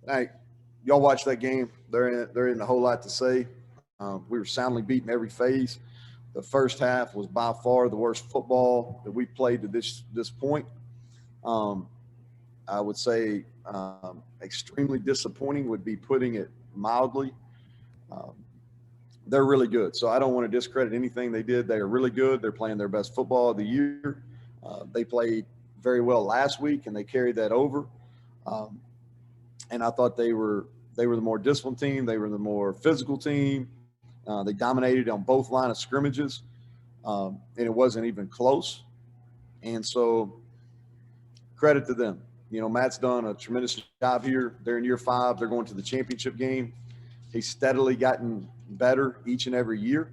Hey, y'all watch that game. There isn't a whole lot to say. We were soundly beaten every phase. The first half was by far the worst football that we played to this point. Um, I would say extremely disappointing would be putting it mildly. Um, they're really good, so I don't want to discredit anything they did. They are really good. They're playing their best football of the year. They played very well last week, and they carried that over. Um, and I thought they were the more disciplined team. They were the more physical team. They dominated on both line of scrimmages, and it wasn't even close. And so, credit to them. Matt's done a tremendous job here. They're in year 5. They're going to the championship game. He's steadily gotten better each and every year.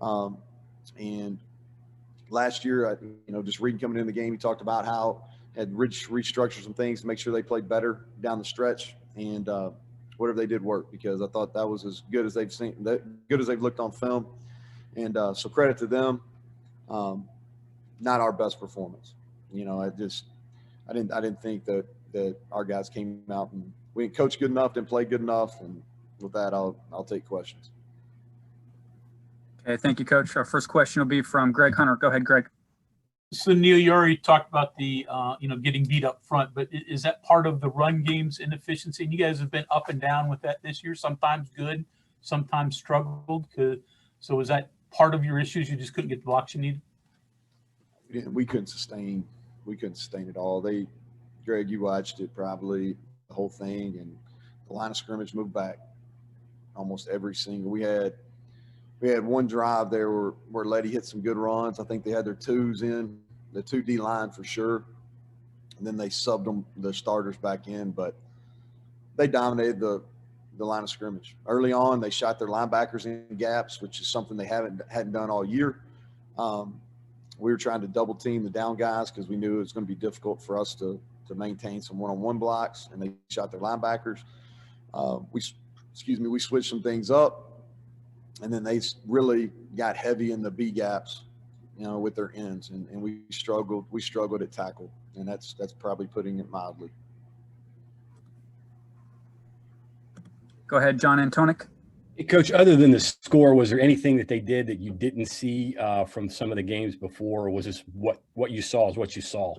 And last year, just reading coming in the game, he talked about how had restructured some things to make sure they played better down the stretch. And whatever they did worked, because I thought that was as good as they've seen, good as they've looked on film. And so credit to them. Not our best performance. I didn't think that our guys came out and we didn't coach good enough, didn't play good enough. And with that, I'll take questions. Okay, thank you, Coach. Our first question will be from Greg Hunter. Go ahead, Greg. So Neal, you already talked about the getting beat up front, but is that part of the run game's inefficiency? And you guys have been up and down with that this year. Sometimes good, sometimes struggled. So was that part of your issues? You just couldn't get the blocks you needed. We couldn't sustain it all. Greg, you watched it probably the whole thing, and the line of scrimmage moved back almost every single. We had one drive there where Letty hit some good runs. I think they had their twos in, the 2D line for sure. And then they subbed them, the starters back in, but they dominated the line of scrimmage. Early on, they shot their linebackers in gaps, which is something they hadn't done all year. We were trying to double team the down guys because we knew it was going to be difficult for us to maintain some one-on-one blocks, and they shot their linebackers. We switched some things up. And then they really got heavy in the B gaps, with their ends, and we struggled. We struggled at tackle, and that's probably putting it mildly. Go ahead, John Antonic. Hey, Coach, other than the score, was there anything that they did that you didn't see from some of the games before, or was this what you saw is what you saw?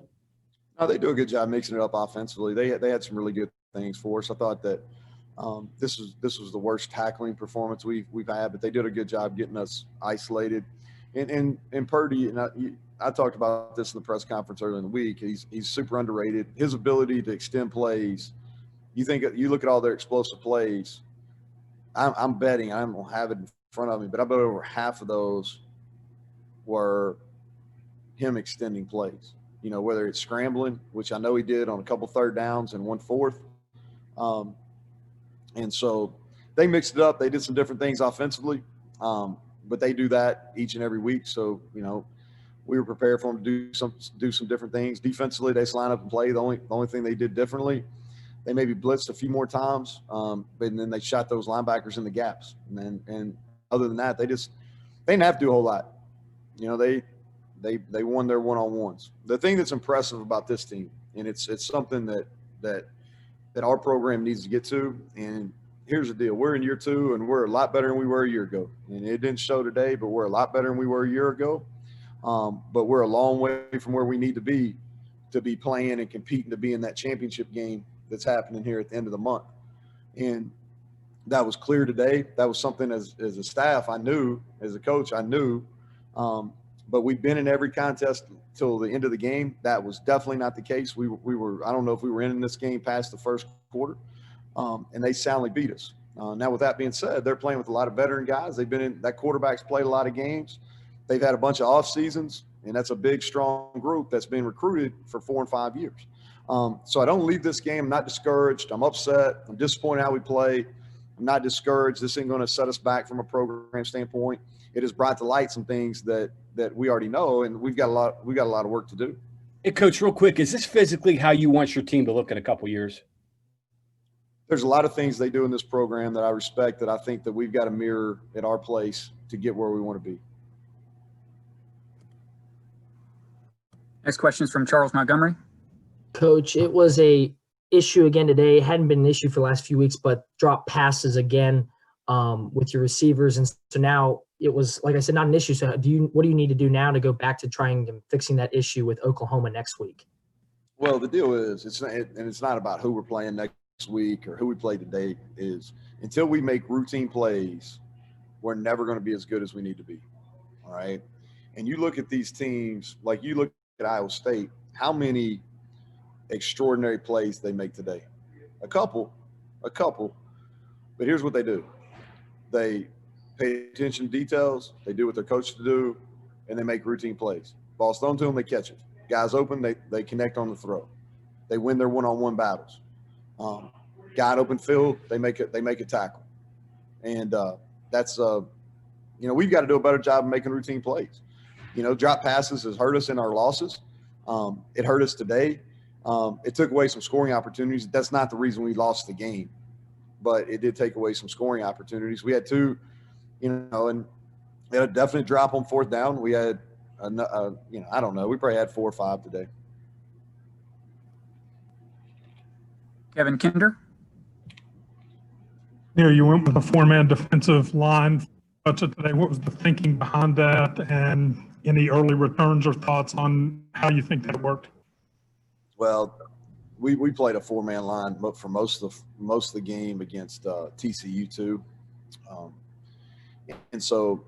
No, they do a good job mixing it up offensively. They had some really good things for us. I thought that this was the worst tackling performance we've had, but they did a good job getting us isolated. And Purdy, and I talked about this in the press conference earlier in the week. He's super underrated. His ability to extend plays. You look at all their explosive plays. I'm betting, I don't have it in front of me, but I bet over half of those were him extending plays. Whether it's scrambling, which I know he did on a couple third downs and 1/4. And so they mixed it up. They did some different things offensively, but they do that each and every week. So, we were prepared for them to do some different things. Defensively, they just line up and play. The only thing they did differently, they maybe blitzed a few more times, but then they shot those linebackers in the gaps. And other than that, they didn't have to do a whole lot. They won their one-on-ones. The thing that's impressive about this team, and it's something that our program needs to get to. And here's the deal. We're in year 2, and we're a lot better than we were a year ago. And it didn't show today, but we're a lot better than we were a year ago. But we're a long way from where we need to be playing and competing to be in that championship game that's happening here at the end of the month. And that was clear today. That was something as a staff I knew, as a coach I knew. But we've been in every contest till the end of the game. That was definitely not the case. We were I don't know if we were in this game past the first quarter, and they soundly beat us. Now, with that being said, they're playing with a lot of veteran guys. They've been in that quarterback's played a lot of games. They've had a bunch of off seasons, and that's a big, strong group that's been recruited for 4 and 5 years. So I don't leave this game. I'm not discouraged. I'm upset. I'm disappointed how we play. I'm not discouraged. This ain't going to set us back from a program standpoint. It has brought to light some things that we already know, and we've got a lot of work to do. Hey, Coach, real quick, is this physically how you want your team to look in a couple years? There's a lot of things they do in this program that I respect, that I think that we've got to mirror at our place to get where we want to be. Next question is from Charles Montgomery. Coach, it was a issue again today. It hadn't been an issue for the last few weeks, but drop passes again with your receivers. And so now it was, like I said, not an issue. So what do you need to do now to go back to trying and fixing that issue with Oklahoma next week? Well, the deal is, it's not about who we're playing next week or who we play today. Is until we make routine plays, we're never going to be as good as we need to be. All right. And you look at these teams, like you look at Iowa State, how many extraordinary plays they make today? A couple. But here's what they do. They pay attention to details. They do what they're coached to do, and they make routine plays. Ball's thrown to them, they catch it. Guys open, they connect on the throw. They win their one-on-one battles. Guy in open field, they make a tackle. And that's we've got to do a better job of making routine plays. Drop passes has hurt us in our losses. It hurt us today. It took away some scoring opportunities. That's not the reason we lost the game, but it did take away some scoring opportunities. We had two, and we had a definite drop on fourth down. We had, I don't know. We probably had 4 or 5 today. Kevin Kinder. Neal, you went with a 4-man defensive line today. What was the thinking behind that, and any early returns or thoughts on how you think that worked? Well, we played a 4-man line for most of the game against TCU too, and so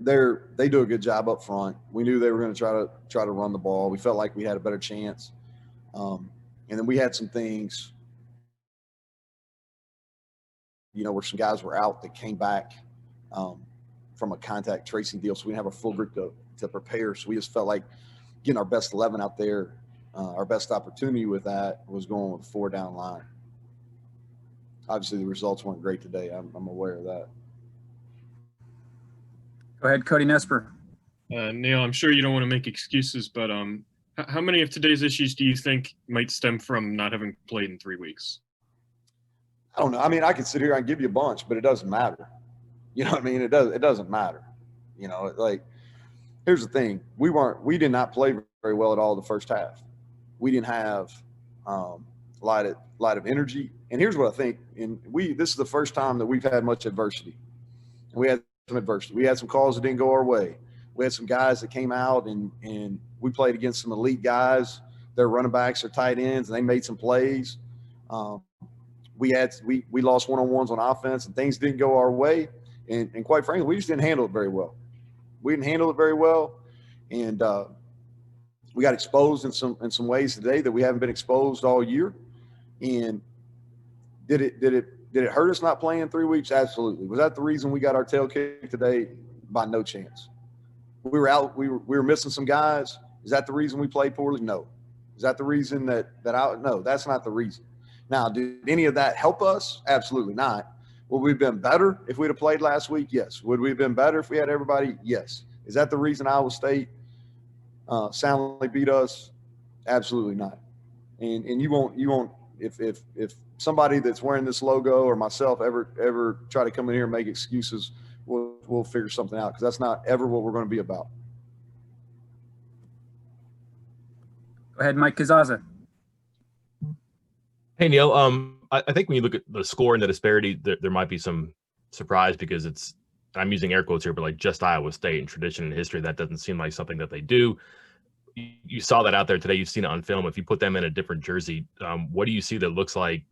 they do a good job up front. We knew they were going to try to run the ball. We felt like we had a better chance, and then we had some things, where some guys were out that came back from a contact tracing deal, so we didn't have a full group to prepare. So we just felt like getting our best 11 out there. Our best opportunity with that was going with a 4-down line. Obviously, the results weren't great today. I'm aware of that. Go ahead, Cody Nesper. Neal, I'm sure you don't want to make excuses, but how many of today's issues do you think might stem from not having played in 3 weeks? I don't know. I mean, I could sit here and give you a bunch, but it doesn't matter. You know what I mean? It doesn't matter. Here's the thing. We did not play very well at all the first half. We didn't have a lot of energy. And here's what I think. This is the first time that we've had much adversity. And we had some adversity. We had some calls that didn't go our way. We had some guys that came out and we played against some elite guys. Their running backs are tight ends, and they made some plays. We lost one-on-ones on offense, and things didn't go our way. And quite frankly, we just didn't handle it very well. We didn't handle it very well, and we got exposed in some ways today that we haven't been exposed all year. And did it hurt us not playing 3 weeks? Absolutely. Was that the reason we got our tail kicked today? By no chance. We were out. We were missing some guys. Is that the reason we played poorly? No. Is that the reason no, that's not the reason. Now, did any of that help us? Absolutely not. Would we have been better if we'd have played last week? Yes. Would we have been better if we had everybody? Yes. Is that the reason Iowa State soundly beat us? Absolutely not. And you won't if somebody that's wearing this logo or myself ever try to come in here and make excuses, we'll figure something out, because that's not ever what we're going to be about. Go ahead, Mike Kazaza. Hey, Neal. I think when you look at the score and the disparity, there might be some surprise, because it's, I'm using air quotes here, but like just Iowa State and tradition and history, that doesn't seem like something that they do. You saw that out there today. You've seen it on film. If you put them in a different jersey, what do you see that looks like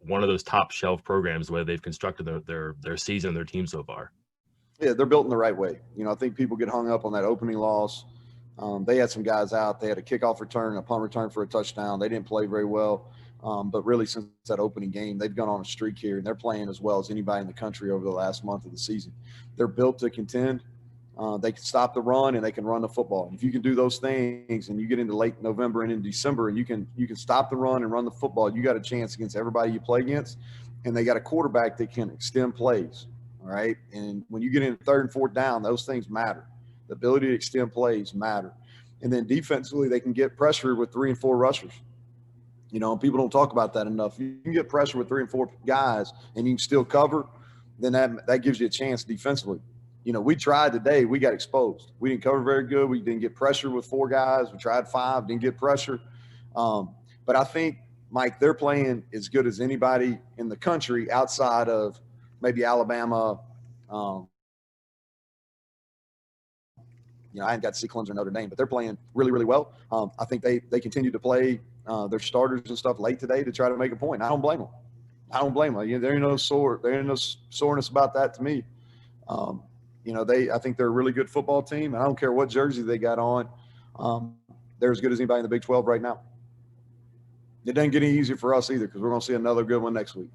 one of those top shelf programs where they've constructed their season, their team so far? Yeah, they're built in the right way. I think people get hung up on that opening loss. They had some guys out. They had a kickoff return, a punt return for a touchdown. They didn't play very well. But really, since that opening game, they've gone on a streak here, and they're playing as well as anybody in the country over the last month of the season. They're built to contend. They can stop the run, and they can run the football. And if you can do those things, and you get into late November and in December, and you can stop the run and run the football, you got a chance against everybody you play against. And they got a quarterback that can extend plays. All right. And when you get in third and fourth down, those things matter. The ability to extend plays matter. And then defensively, they can get pressure with 3 and 4 rushers. People don't talk about that enough. You can get pressure with 3 and 4 guys, and you can still cover. Then that gives you a chance defensively. We tried today. We got exposed. We didn't cover very good. We didn't get pressure with 4 guys. We tried 5, didn't get pressure. But I think Mike, they're playing as good as anybody in the country outside of maybe Alabama. I hadn't got to see Clemson or Notre Dame, but they're playing really, really well. I think they continue to play their starters and stuff late today to try to make a point. I don't blame them. There ain't no soreness about that to me. I think they're a really good football team. I don't care what jersey they got on. They're as good as anybody in the Big 12 right now. It doesn't get any easier for us either because we're going to see another good one next week.